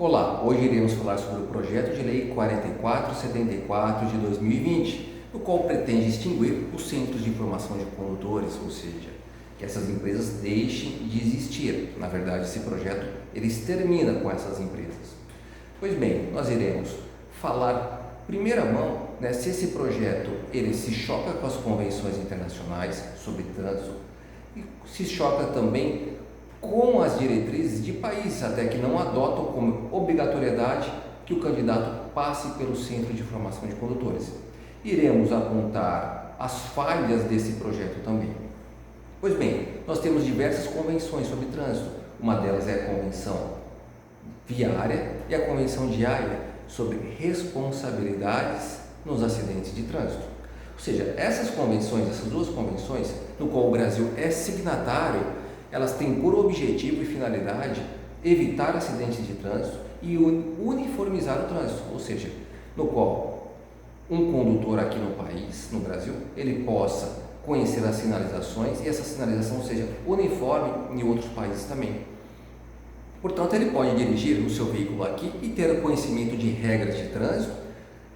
Olá, hoje iremos falar sobre o projeto de lei 4474 de 2020, o qual pretende extinguir os centros de formação de condutores, ou seja, que essas empresas deixem de existir. Na verdade, esse projeto ele extermina com essas empresas. Pois bem, nós iremos falar primeira mão, se esse projeto ele se choca com as convenções internacionais sobre trânsito e se choca também com as diretrizes de países até que não adotam como obrigatoriedade que o candidato passe pelo Centro de Formação de Condutores. Iremos apontar as falhas desse projeto também. Pois bem, nós temos diversas convenções sobre trânsito. Uma delas é a Convenção Viária e a Convenção de Haia sobre responsabilidades nos acidentes de trânsito. Ou seja, essas duas convenções, no qual o Brasil é signatário, elas têm por objetivo e finalidade evitar acidentes de trânsito e uniformizar o trânsito, ou seja, no qual um condutor aqui no país, no Brasil, ele possa conhecer as sinalizações e essa sinalização seja uniforme em outros países também. Portanto, ele pode dirigir o seu veículo aqui e ter conhecimento de regras de trânsito.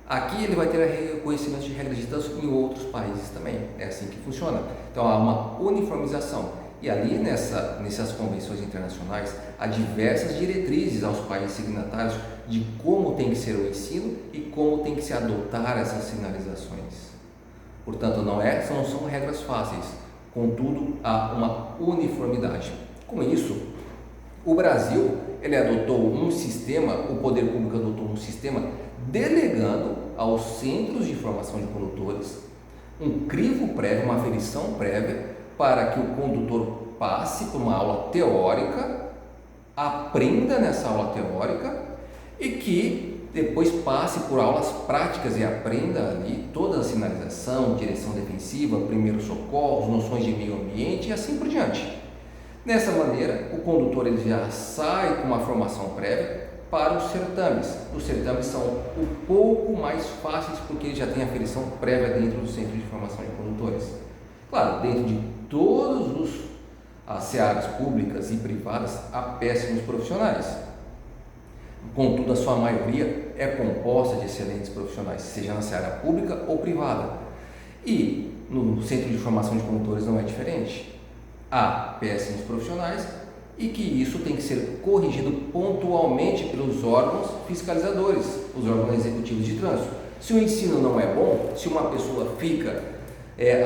Aqui ele vai ter conhecimento de regras de trânsito em outros países também. É assim que funciona. Então, há uma uniformização. E ali nessas convenções internacionais há diversas diretrizes aos países signatários de como tem que ser o ensino e como tem que se adotar essas sinalizações. Portanto, não são regras fáceis, contudo há uma uniformidade. Com isso, o Brasil ele adotou um sistema, o poder público adotou um sistema delegando aos centros de formação de condutores um crivo prévio, uma aferição prévia, para que o condutor passe por uma aula teórica, aprenda nessa aula teórica e que depois passe por aulas práticas e aprenda ali toda a sinalização, direção defensiva, primeiros socorros, noções de meio ambiente e assim por diante. Dessa maneira, o condutor ele já sai com uma formação prévia para os certames. Os certames são um pouco mais fáceis porque ele já tem a aferição prévia dentro do Centro de Formação de Condutores. Claro, dentro de todas as searas públicas e privadas há péssimos profissionais. Contudo, a sua maioria é composta de excelentes profissionais, seja na seara pública ou privada. E no Centro de Formação de Condutores não é diferente. Há péssimos profissionais e que isso tem que ser corrigido pontualmente pelos órgãos fiscalizadores, os órgãos executivos de trânsito. Se o ensino não é bom, se uma pessoa fica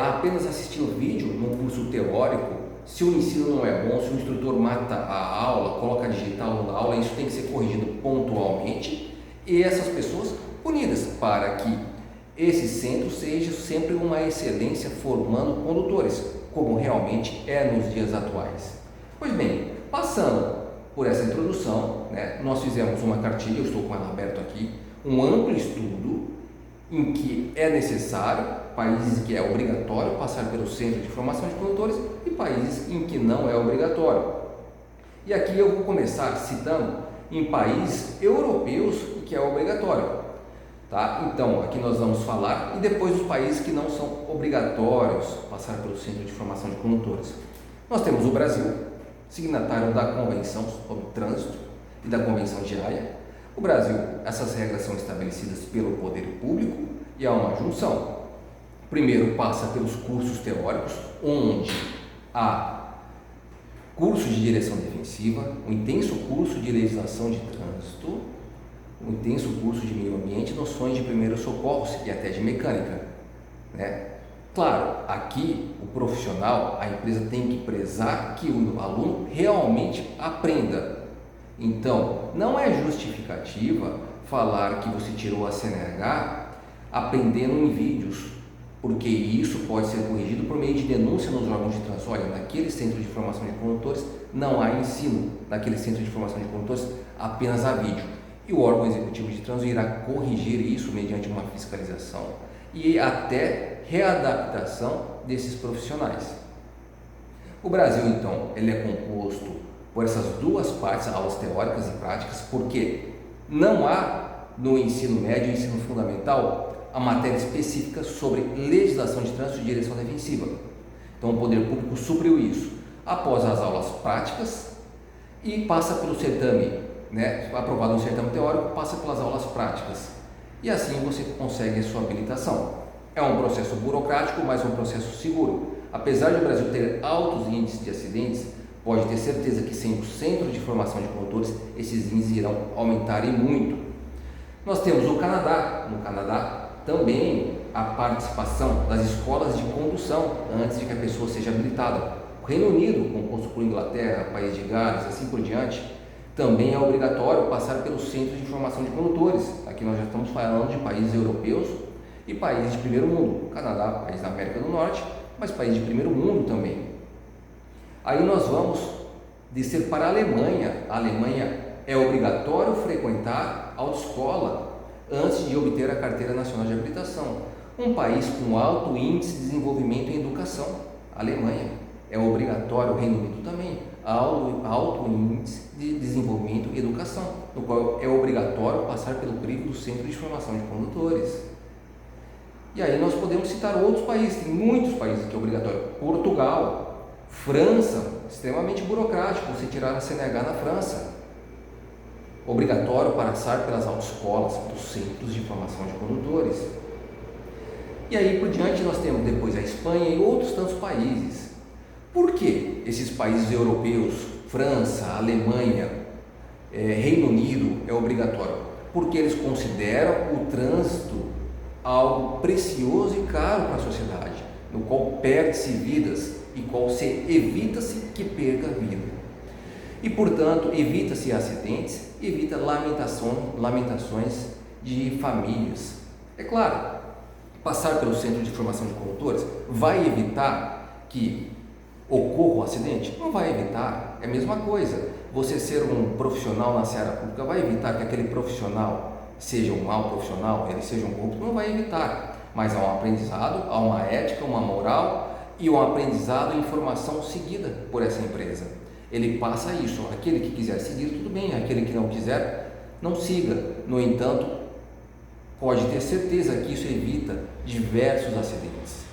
apenas assistindo vídeo num curso teórico, se o ensino não é bom, se o instrutor mata a aula, coloca digital na aula, isso tem que ser corrigido pontualmente e essas pessoas punidas para que esse centro seja sempre uma excelência formando condutores, como realmente é nos dias atuais. Pois bem, passando por essa introdução, nós fizemos uma cartilha, eu estou com ela aberta aqui, um amplo estudo em que é necessário, países que é obrigatório passar pelo Centro de Formação de Condutores e países em que não é obrigatório. E aqui eu vou começar citando em países europeus em que é obrigatório. Tá? Então, aqui nós vamos falar e depois os países que não são obrigatórios passar pelo Centro de Formação de Condutores. Nós temos o Brasil, signatário da Convenção sobre Trânsito e da Convenção de Haia. O Brasil, essas regras são estabelecidas pelo poder público e há uma junção. Primeiro passa pelos cursos teóricos, onde há curso de direção defensiva, um intenso curso de legislação de trânsito, um intenso curso de meio ambiente, noções de primeiros socorros e até de mecânica. Claro, aqui o profissional, a empresa tem que prezar que o aluno realmente aprenda. Então, não é justificativa falar que você tirou a CNH aprendendo em vídeos, porque isso pode ser corrigido por meio de denúncia nos órgãos de trânsito. Olha, naquele centro de formação de condutores não há ensino, naquele centro de formação de condutores apenas há vídeo. E o órgão executivo de trânsito irá corrigir isso mediante uma fiscalização e até readaptação desses profissionais. O Brasil, então, ele é composto por essas duas partes, aulas teóricas e práticas, porque não há no ensino médio e ensino fundamental a matéria específica sobre legislação de trânsito e direção defensiva. Então o poder público supriu isso após as aulas práticas e passa pelo certame né, aprovado no certame teórico, passa pelas aulas práticas. E assim você consegue a sua habilitação. É um processo burocrático, mas um processo seguro. Apesar de o Brasil ter altos índices de acidentes, pode ter certeza que sem o Centro de Formação de Condutores, esses índices irão aumentar e muito. Nós temos o Canadá. No Canadá também a participação das escolas de condução antes de que a pessoa seja habilitada. O Reino Unido, composto por Inglaterra, País de Gales, assim por diante, também é obrigatório passar pelo Centro de Formação de Condutores. Aqui nós já estamos falando de países europeus e países de primeiro mundo. O Canadá, país da América do Norte, mas país de primeiro mundo também. Aí nós vamos descer para a Alemanha. A Alemanha é obrigatório frequentar a autoescola antes de obter a Carteira Nacional de Habilitação. Um país com alto índice de desenvolvimento em educação. A Alemanha é obrigatório, o Reino Unido também, alto índice de desenvolvimento e educação, no qual é obrigatório passar pelo crivo do Centro de Formação de Condutores. E aí nós podemos citar outros países, tem muitos países que é obrigatório. Portugal, França, extremamente burocrático, você tirar a CNH na França. Obrigatório passar pelas autoescolas, dos Centros de Formação de Condutores. E aí por diante nós temos depois a Espanha e outros tantos países. Por que esses países europeus, França, Alemanha, Reino Unido, é obrigatório? Porque eles consideram o trânsito algo precioso e caro para a sociedade, no qual perde-se vidas e qual se evita-se que perca vida. E, portanto, evita-se acidentes, evita lamentações de famílias. É claro, passar pelo Centro de Formação de Condutores vai evitar que ocorra um acidente? Não vai evitar, é a mesma coisa. Você ser um profissional na seara pública vai evitar que aquele profissional seja um mau profissional, ele seja um corrupto? Não vai evitar, mas há um aprendizado, há uma ética, uma moral e um aprendizado em formação seguida por essa empresa. Ele passa isso, aquele que quiser seguir, tudo bem, aquele que não quiser, não siga. No entanto, pode ter certeza que isso evita diversos acidentes.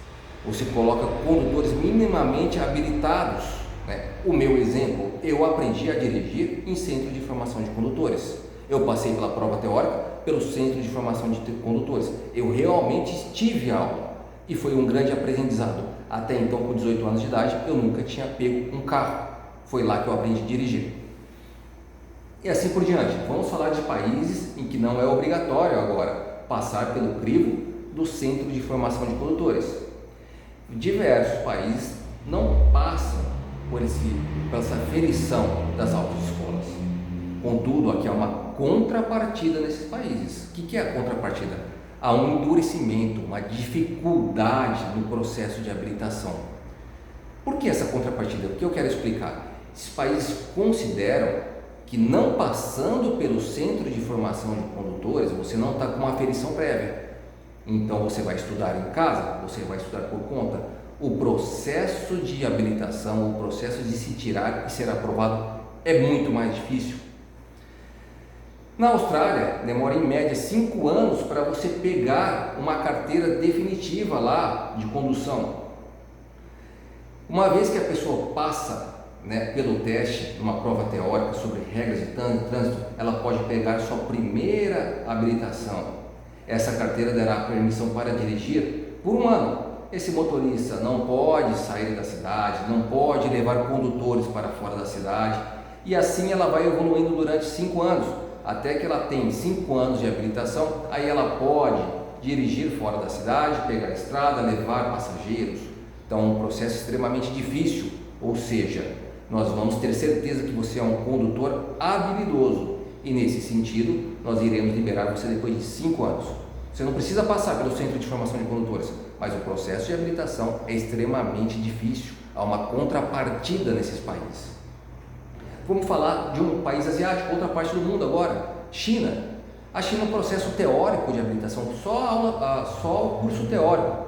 Você coloca condutores minimamente habilitados, né? O meu exemplo, eu aprendi a dirigir em Centro de Formação de Condutores. Eu passei pela prova teórica pelo Centro de Formação de Condutores. Eu realmente tive aula e foi um grande aprendizado. Até então, com 18 anos de idade, eu nunca tinha pego um carro. Foi lá que eu aprendi a dirigir. E assim por diante. Vamos falar de países em que não é obrigatório agora passar pelo crivo do Centro de Formação de Condutores. Diversos países não passam por essa aferição das autoescolas. Contudo, aqui há uma contrapartida nesses países. O que é a contrapartida? Há um endurecimento, uma dificuldade no processo de habilitação. Por que essa contrapartida? O que eu quero explicar? Esses países consideram que não passando pelo Centro de Formação de Condutores, você não está com uma aferição prévia. Então você vai estudar em casa, você vai estudar por conta. O processo de habilitação, o processo de se tirar e ser aprovado é muito mais difícil. Na Austrália, demora em média 5 anos para você pegar uma carteira definitiva lá de condução. Uma vez que a pessoa passa, né, pelo teste, numa prova teórica sobre regras de trânsito, ela pode pegar sua primeira habilitação. Essa carteira dará permissão para dirigir por 1 ano. Esse motorista não pode sair da cidade, não pode levar condutores para fora da cidade, e assim ela vai evoluindo durante 5 anos, até que ela tem 5 anos de habilitação. Aí ela pode dirigir fora da cidade, pegar a estrada, levar passageiros. Então é um processo extremamente difícil, ou seja, nós vamos ter certeza que você é um condutor habilidoso, e nesse sentido nós iremos liberar você depois de 5 anos. Você não precisa passar pelo Centro de Formação de Condutores, mas o processo de habilitação é extremamente difícil, há uma contrapartida nesses países. Vamos falar de um país asiático, outra parte do mundo agora, China. A China, o processo teórico de habilitação, só o curso teórico.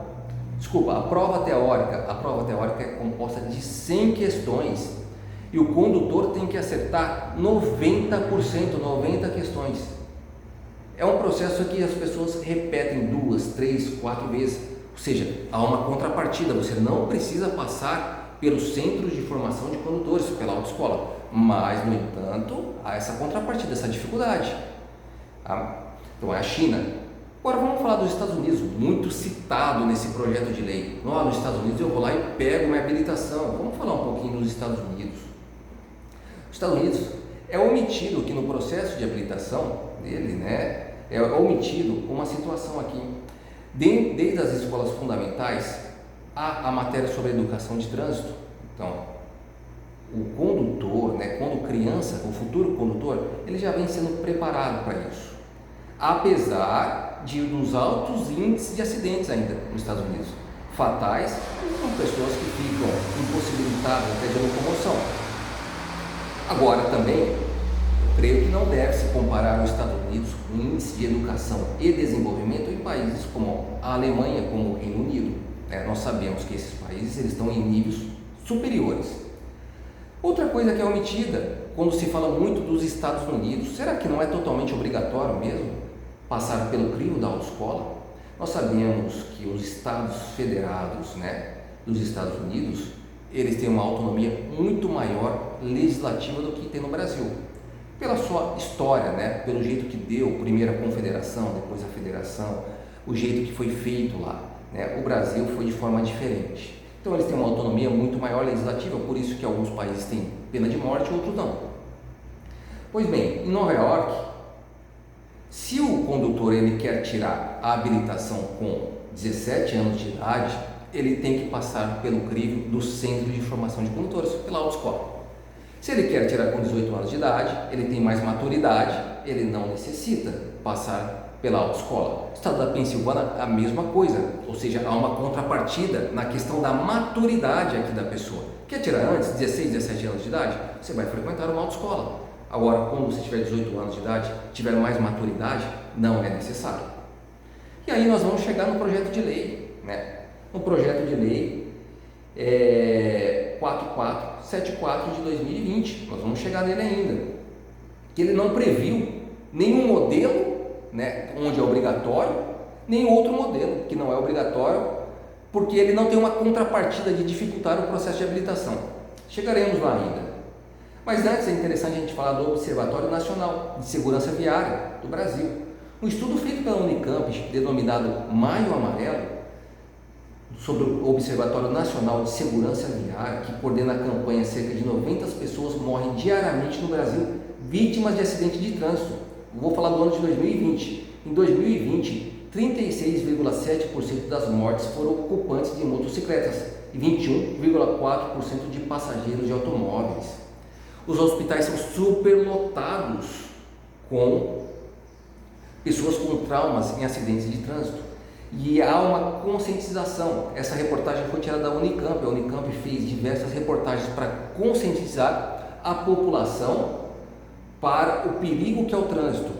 Desculpa, a prova teórica é composta de 100 questões e o condutor tem que acertar 90%, 90 questões. É um processo que as pessoas repetem 2, 3, 4 vezes, ou seja, há uma contrapartida, você não precisa passar pelos centros de formação de condutores, pela autoescola. Mas, no entanto, há essa contrapartida, essa dificuldade. Tá? Então é a China. Agora vamos falar dos Estados Unidos, muito citado nesse projeto de lei. Nos Estados Unidos eu vou lá e pego minha habilitação. Vamos falar um pouquinho dos Estados Unidos. Os Estados Unidos é omitido aqui no processo de habilitação dele, né? É omitido uma situação aqui. Desde as escolas fundamentais, há a matéria sobre educação de trânsito. Então, o condutor, né, quando criança, o futuro condutor, ele já vem sendo preparado para isso. Apesar dos altos índices de acidentes ainda nos Estados Unidos, fatais, com pessoas que ficam impossibilitadas até de locomoção. Agora também, eu creio que não deve se comparar os Estados Unidos com índice de educação e desenvolvimento em países como a Alemanha, como o Reino Unido. Nós sabemos que esses países eles estão em níveis superiores. Outra coisa que é omitida, quando se fala muito dos Estados Unidos, será que não é totalmente obrigatório mesmo passar pelo crivo da autoescola? Nós sabemos que os estados federados, dos Estados Unidos, eles têm uma autonomia muito maior legislativa do que tem no Brasil. Pela sua história, pelo jeito que deu, primeiro a confederação, depois a federação, o jeito que foi feito lá, o Brasil foi de forma diferente. Então eles têm uma autonomia muito maior legislativa, por isso que alguns países têm pena de morte e outros não. Pois bem, em Nova York, se o condutor ele quer tirar a habilitação com 17 anos de idade, ele tem que passar pelo crivo do Centro de Formação de Condutores, pela autoescola. Se ele quer tirar com 18 anos de idade, ele tem mais maturidade, ele não necessita passar pela autoescola. O estado da Pensilvânia, a mesma coisa, ou seja, há uma contrapartida na questão da maturidade aqui da pessoa. Quer tirar antes, 16, 17 anos de idade? Você vai frequentar uma autoescola. Agora, quando você tiver 18 anos de idade, tiver mais maturidade, não é necessário. E aí nós vamos chegar no projeto de lei, no projeto de lei 4474 de 2020, nós vamos chegar nele ainda, que ele não previu nenhum modelo, onde é obrigatório, nem outro modelo que não é obrigatório, porque ele não tem uma contrapartida de dificultar o processo de habilitação. Chegaremos lá ainda. Mas antes é interessante a gente falar do Observatório Nacional de Segurança Viária do Brasil. Um estudo feito pela Unicamp, denominado Maio Amarelo, sobre o Observatório Nacional de Segurança Viária, que coordena a campanha, cerca de 90 pessoas morrem diariamente no Brasil, vítimas de acidente de trânsito. Vou falar do ano de 2020. Em 2020, 36,7% das mortes foram ocupantes de motocicletas e 21,4% de passageiros de automóveis. Os hospitais são superlotados com pessoas com traumas em acidentes de trânsito. E há uma conscientização. Essa reportagem foi tirada da Unicamp. A Unicamp fez diversas reportagens para conscientizar a população para o perigo que é o trânsito.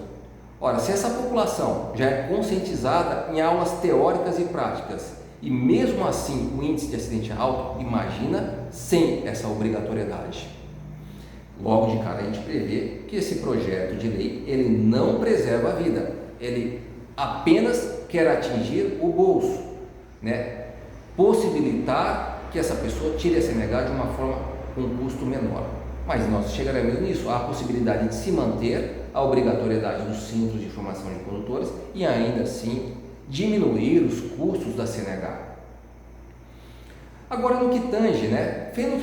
Ora, se essa população já é conscientizada em aulas teóricas e práticas, e mesmo assim o índice de acidente é alto, imagina sem essa obrigatoriedade. Logo de cara a gente prevê que esse projeto de lei ele não preserva a vida, ele apenas quer atingir o bolso, possibilitar que essa pessoa tire a CNH de uma forma com um custo menor. Mas nós chegaremos nisso, há a possibilidade de se manter a obrigatoriedade dos centros de formação de condutores e ainda assim diminuir os custos da CNH. Agora no que tange,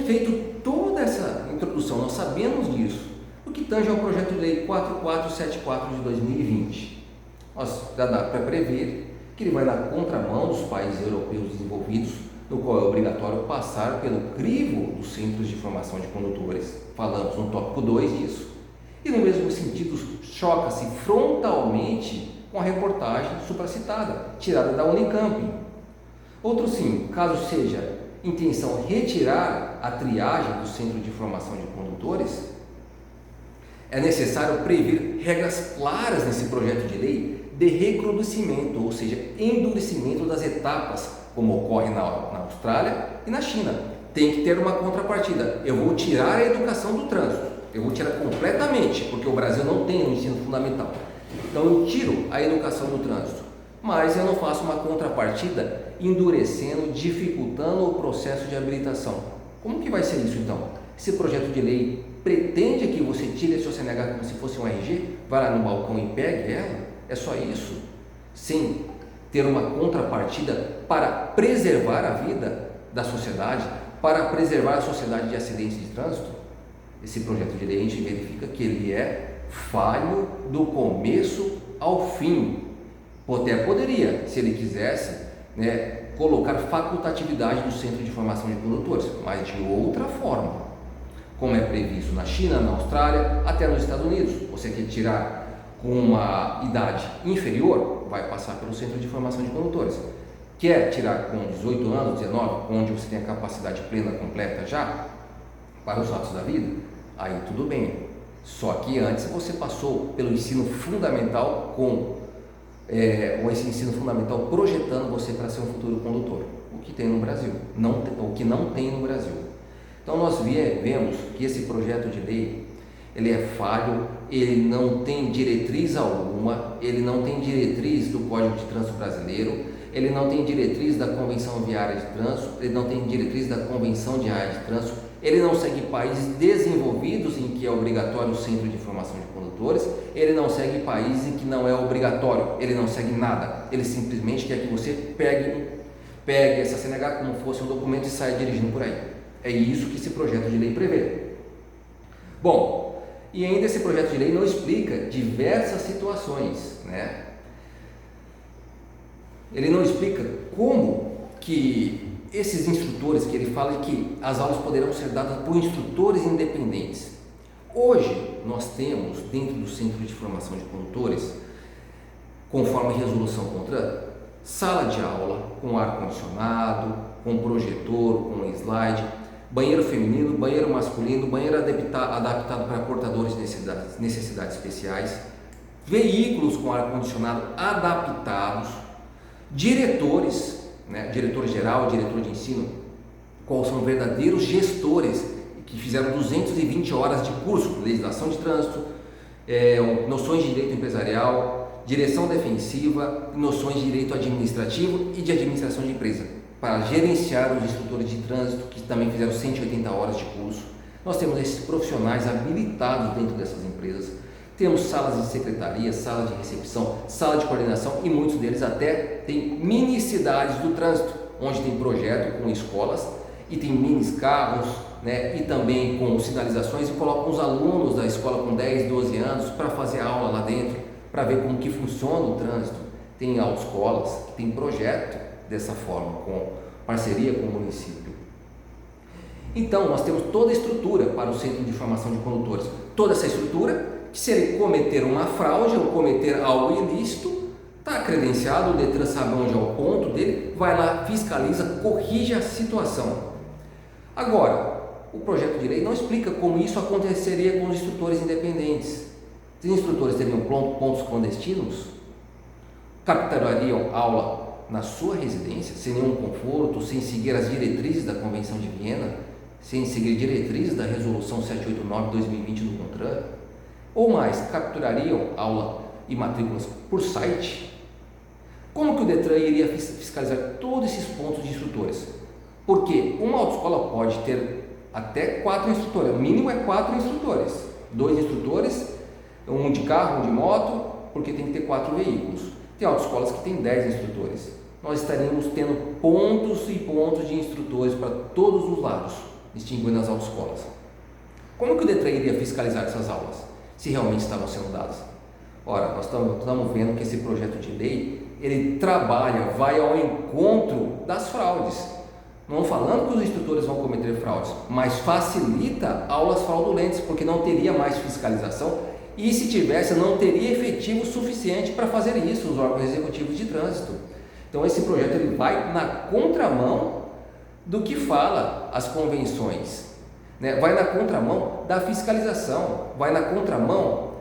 feito toda essa introdução, nós sabemos disso, no que tange ao projeto de lei 4474 de 2020, nós já dá para prever que ele vai na contramão dos países europeus desenvolvidos, no qual é obrigatório passar pelo crivo dos centros de formação de condutores. Falamos no tópico 2 disso. E no mesmo sentido, choca-se frontalmente com a reportagem supracitada, tirada da Unicamp. Outro sim, caso seja intenção retirar a triagem do centro de formação de condutores, é necessário prever regras claras nesse projeto de lei de recrudescimento, ou seja, endurecimento das etapas, como ocorre na Austrália e na China. Tem que ter uma contrapartida. Eu vou tirar a educação do trânsito, eu vou tirar completamente, porque o Brasil não tem um ensino fundamental. Então eu tiro a educação do trânsito, mas eu não faço uma contrapartida endurecendo, dificultando o processo de habilitação. Como que vai ser isso então? Esse projeto de lei pretende que você tire a sua CNH como se fosse um RG, vá lá no balcão e pegue ela? É só isso? Sem ter uma contrapartida para preservar a vida da sociedade, para preservar a sociedade de acidentes de trânsito? Esse projeto de lei a gente verifica que ele é falho do começo ao fim. Até poderia, se ele quisesse, colocar facultatividade do Centro de Formação de Condutores, mas de outra forma, como é previsto na China, na Austrália, até nos Estados Unidos. Você quer tirar com uma idade inferior, vai passar pelo Centro de Formação de Condutores. Quer tirar com 18 anos, 19, onde você tem a capacidade plena, completa já, para os atos da vida, aí tudo bem. Só que antes você passou pelo ensino fundamental ou esse ensino fundamental projetando você para ser um futuro condutor, o que tem no Brasil, o que não tem no Brasil. Então nós vemos que esse projeto de lei, ele é falho, ele não tem diretriz alguma, ele não tem diretriz do Código de Trânsito Brasileiro, ele não tem diretriz da Convenção Viária de Trânsito, ele não tem diretriz da Convenção de Área de Trânsito, ele não segue países desenvolvidos em que é obrigatório o Centro de Formação de Condutores, ele não segue países em que não é obrigatório, ele não segue nada, ele simplesmente quer que você pegue essa CNH como fosse um documento e saia dirigindo por aí. É isso que esse projeto de lei prevê. Bom, e ainda esse projeto de lei não explica diversas situações, Ele não explica como que esses instrutores, que ele fala que as aulas poderão ser dadas por instrutores independentes. Hoje, nós temos dentro do Centro de Formação de Condutores, conforme resolução CONTRAN, sala de aula com ar-condicionado, com projetor, com slide, banheiro feminino, banheiro masculino, banheiro adaptado para portadores de necessidades especiais, veículos com ar-condicionado adaptados, diretores, diretor geral, diretor de ensino, quais são verdadeiros gestores que fizeram 220 horas de curso, legislação de trânsito, noções de direito empresarial, direção defensiva, noções de direito administrativo e de administração de empresa, para gerenciar os instrutores de trânsito, que também fizeram 180 horas de curso. Nós temos esses profissionais habilitados dentro dessas empresas. Temos salas de secretaria, salas de recepção, sala de coordenação e muitos deles até têm mini cidades do trânsito, onde tem projeto com escolas e tem mini carros, e também com sinalizações, e colocam os alunos da escola com 10, 12 anos para fazer aula lá dentro, para ver como que funciona o trânsito. Tem autoescolas que tem projeto dessa forma, com parceria com o município. Então, nós temos toda a estrutura para o Centro de Formação de Condutores. Toda essa estrutura, que se ele cometer uma fraude ou cometer algo ilícito, está credenciado, o Detran sabe onde é o ponto dele, vai lá, fiscaliza, corrige a situação. Agora, o projeto de lei não explica como isso aconteceria com os instrutores independentes. Os instrutores teriam pontos clandestinos, capturariam aula na sua residência, sem nenhum conforto, sem seguir as diretrizes da Convenção de Viena, sem seguir diretrizes da Resolução 789/2020 do CONTRAN, ou mais, capturariam aula e matrículas por site. Como que o Detran iria fiscalizar todos esses pontos de instrutores? Porque uma autoescola pode ter até 4 instrutores, o mínimo é 4 instrutores, 2 instrutores, um de carro, um de moto, porque tem que ter 4 veículos. Tem autoescolas que tem 10 instrutores. Nós estaríamos tendo pontos e pontos de instrutores para todos os lados, distinguindo as autoescolas. Como que o Detran iria fiscalizar essas aulas, se realmente estavam sendo dadas? Ora, nós estamos vendo que esse projeto de lei, ele trabalha, vai ao encontro das fraudes. Não falando que os instrutores vão cometer fraudes, mas facilita aulas fraudulentas, porque não teria mais fiscalização e, se tivesse, não teria efetivo suficiente para fazer isso os órgãos executivos de trânsito. Então esse projeto ele vai na contramão do que fala as convenções, vai na contramão da fiscalização, vai na contramão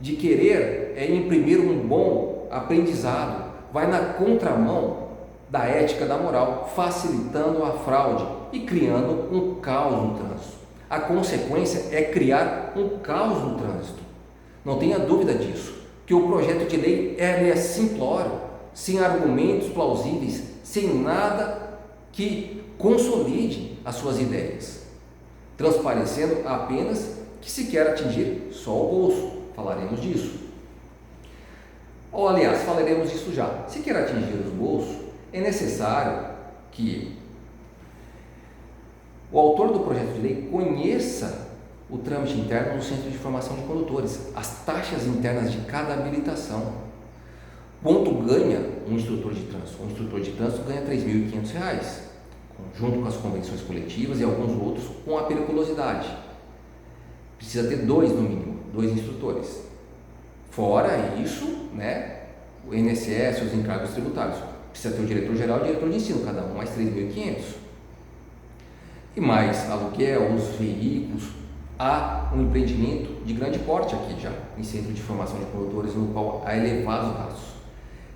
de querer imprimir um bom aprendizado, vai na contramão da ética, da moral, facilitando a fraude e criando um caos no trânsito. A consequência é criar um caos no trânsito. Não tenha dúvida disso, que o projeto de lei é simplório, sem argumentos plausíveis, sem nada que consolide as suas ideias. transparecendo apenas que se quer atingir só o bolso. Falaremos disso. Ou, aliás, falaremos disso já. Se quer atingir os bolsos, é necessário que o autor do projeto de lei conheça o trâmite interno do Centro de Formação de Condutores, as taxas internas de cada habilitação. Quanto ganha um instrutor de trânsito? Um instrutor de trânsito ganha R$ 3.500, junto com as convenções coletivas e alguns outros com a periculosidade. Precisa ter dois no mínimo, 2 instrutores. Fora isso, o INSS, os encargos tributários. Precisa ter o diretor-geral e o diretor de ensino, cada um mais 3.500. E mais aluguel, os veículos. Há um empreendimento de grande porte aqui já, em Centro de Formação de Condutores, no qual há elevados gastos.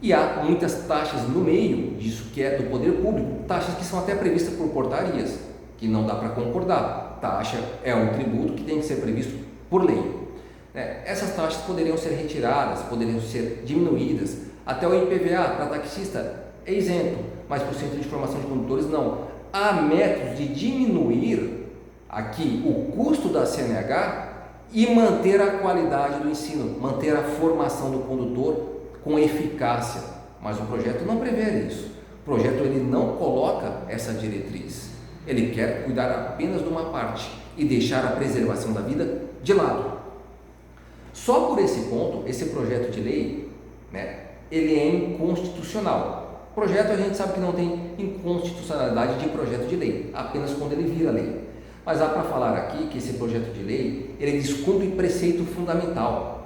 E há muitas taxas no meio disso, que é do poder público, taxas que são até previstas por portarias, que não dá para concordar. Taxa é um tributo que tem que ser previsto por lei. Essas taxas poderiam ser retiradas, poderiam ser diminuídas, até o IPVA para taxista é isento, mas para o Centro de Formação de Condutores não. Há métodos de diminuir aqui o custo da CNH e manter a qualidade do ensino, manter a formação do condutor com eficácia, mas o projeto não prevê isso. O projeto ele não coloca essa diretriz, ele quer cuidar apenas de uma parte e deixar a preservação da vida de lado. Só por esse ponto, esse projeto de lei, ele é inconstitucional. Projeto a gente sabe que não tem inconstitucionalidade de projeto de lei, apenas quando ele vira lei. Mas há para falar aqui que esse projeto de lei, ele descumpre preceito fundamental,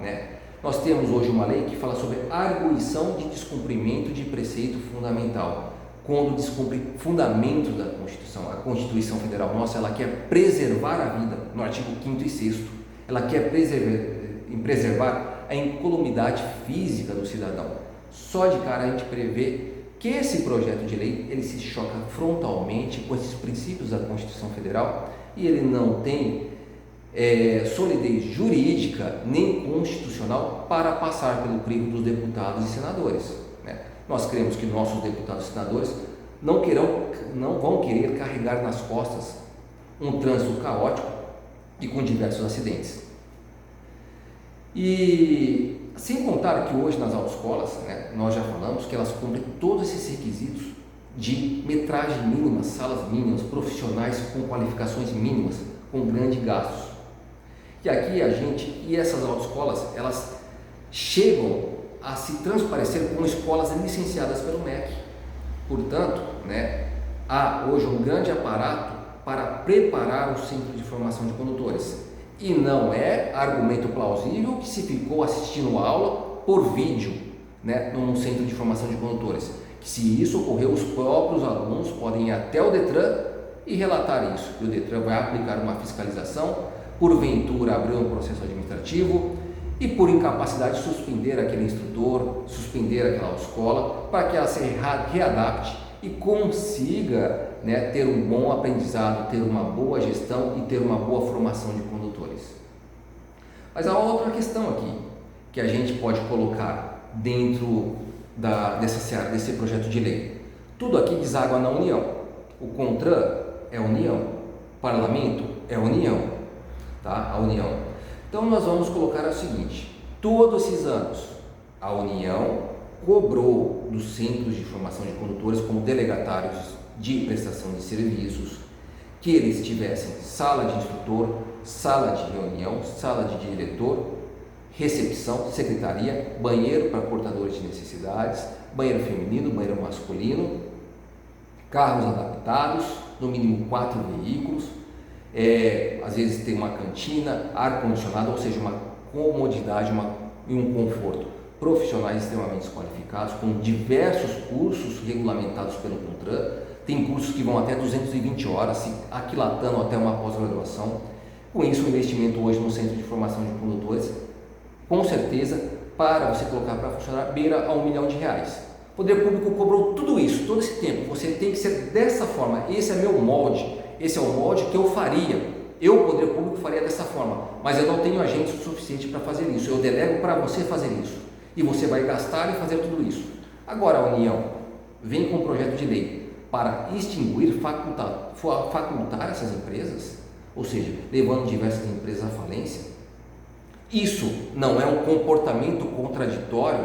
Nós temos hoje uma lei que fala sobre arguição de descumprimento de preceito fundamental, quando descumpre fundamentos da Constituição. A Constituição Federal nossa, ela quer preservar a vida, no artigo 5º e 6º, ela quer preservar a incolumidade física do cidadão. Só de cara a gente prevê que esse projeto de lei, ele se choca frontalmente com esses princípios da Constituição Federal e ele não tem solidez jurídica nem constitucional para passar pelo crivo dos deputados e senadores. Nós cremos que nossos deputados e senadores não vão querer carregar nas costas um trânsito caótico e com diversos acidentes. E sem contar que hoje nas autoescolas, nós já falamos que elas cumprem todos esses requisitos de metragem mínima, salas mínimas, profissionais com qualificações mínimas, com grandes gastos. E aqui essas autoescolas, elas chegam a se transparecer como escolas licenciadas pelo MEC. Portanto, há hoje um grande aparato para preparar o Centro de Formação de Condutores. E não é argumento plausível que se ficou assistindo a aula por vídeo, num Centro de Formação de Condutores. Que se isso ocorreu, os próprios alunos podem ir até o Detran e relatar isso. E o Detran vai aplicar uma fiscalização, porventura abrir um processo administrativo e por incapacidade suspender aquele instrutor, suspender aquela escola para que ela se readapte e consiga ter um bom aprendizado, ter uma boa gestão e ter uma boa formação de condutores. Mas há outra questão aqui que a gente pode colocar dentro desse projeto de lei. Tudo aqui deságua na União. O CONTRAN é União, o Parlamento é União. A União. Então nós vamos colocar o seguinte: todos esses anos a União cobrou dos centros de formação de condutores como delegatários de prestação de serviços que eles tivessem sala de instrutor, sala de reunião, sala de diretor, recepção, secretaria, banheiro para portadores de necessidades, banheiro feminino, banheiro masculino, carros adaptados, no mínimo 4 veículos. Às vezes tem uma cantina, ar-condicionado, ou seja, uma comodidade e um conforto. Profissionais extremamente qualificados, com diversos cursos regulamentados pelo CONTRAN. Tem cursos que vão até 220 horas, se aquilatando até uma pós-graduação. Com isso, o investimento hoje no Centro de Formação de Condutores, com certeza, para você colocar para funcionar, beira a R$1 milhão. O poder público cobrou tudo isso, todo esse tempo. Você tem que ser dessa forma. Esse é meu molde. Esse é o molde que eu faria. Eu, poder público, faria dessa forma. Mas eu não tenho agente suficiente para fazer isso. Eu delego para você fazer isso. E você vai gastar e fazer tudo isso. Agora a União vem com um projeto de lei para extinguir, facultar essas empresas. ou seja, levando diversas empresas à falência. Isso não é um comportamento contraditório,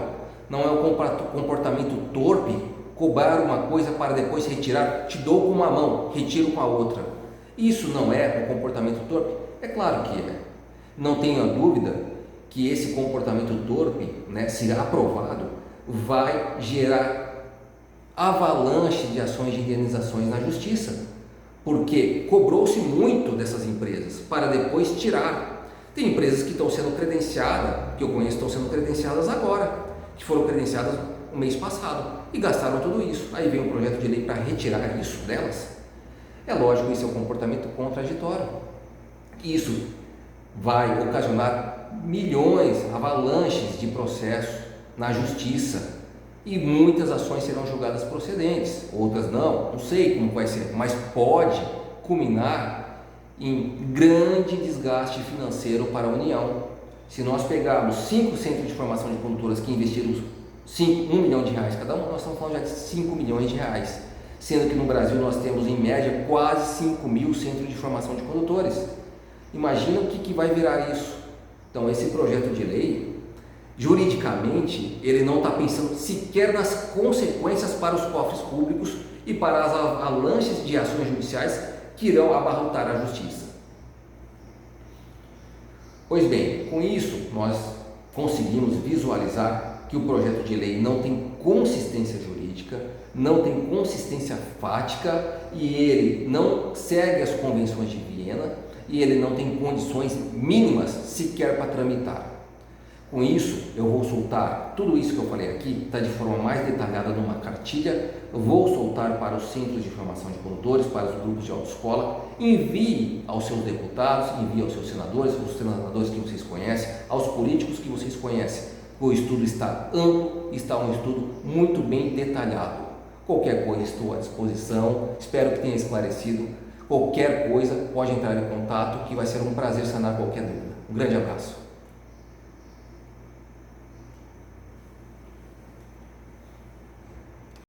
não é um comportamento torpe, cobrar uma coisa para depois retirar, te dou com uma mão, retiro com a outra. Isso não é um comportamento torpe? É claro que é. Não tenha dúvida que esse comportamento torpe, se aprovado, vai gerar avalanche de ações de indenizações na justiça, porque cobrou-se muito dessas empresas para depois tirar. Tem empresas que estão sendo credenciadas, que eu conheço, estão sendo credenciadas agora, que foram credenciadas no mês passado e gastaram tudo isso. Aí vem um projeto de lei para retirar isso delas. É lógico, isso é um comportamento contraditório. Isso vai ocasionar milhões, avalanches de processos na justiça e muitas ações serão julgadas procedentes, outras não sei como vai ser, mas pode culminar em grande desgaste financeiro para a União. Se nós pegarmos 5 centros de formação de condutoras que investiram 1 milhão de reais cada um, nós estamos falando já de 5 milhões de reais, sendo que no Brasil nós temos em média quase 5 mil centros de formação de condutores. Imagina o que vai virar isso. Então esse projeto de lei, juridicamente, ele não está pensando sequer nas consequências para os cofres públicos e para as avalanches de ações judiciais que irão abarrotar a justiça. Pois bem, com isso nós conseguimos visualizar que o projeto de lei não tem consistência jurídica, não tem consistência fática e ele não segue as convenções de Viena e ele não tem condições mínimas sequer para tramitar. Com isso, eu vou soltar tudo isso que eu falei aqui, está de forma mais detalhada numa cartilha, eu vou soltar para os centros de formação de condutores, para os grupos de autoescola, envie aos seus deputados, envie aos seus senadores, aos senadores que vocês conhecem, aos políticos que vocês conhecem. O estudo está amplo, está um estudo muito bem detalhado. Qualquer coisa estou à disposição, espero que tenha esclarecido. Qualquer coisa pode entrar em contato, que vai ser um prazer sanar qualquer dúvida. Um grande abraço.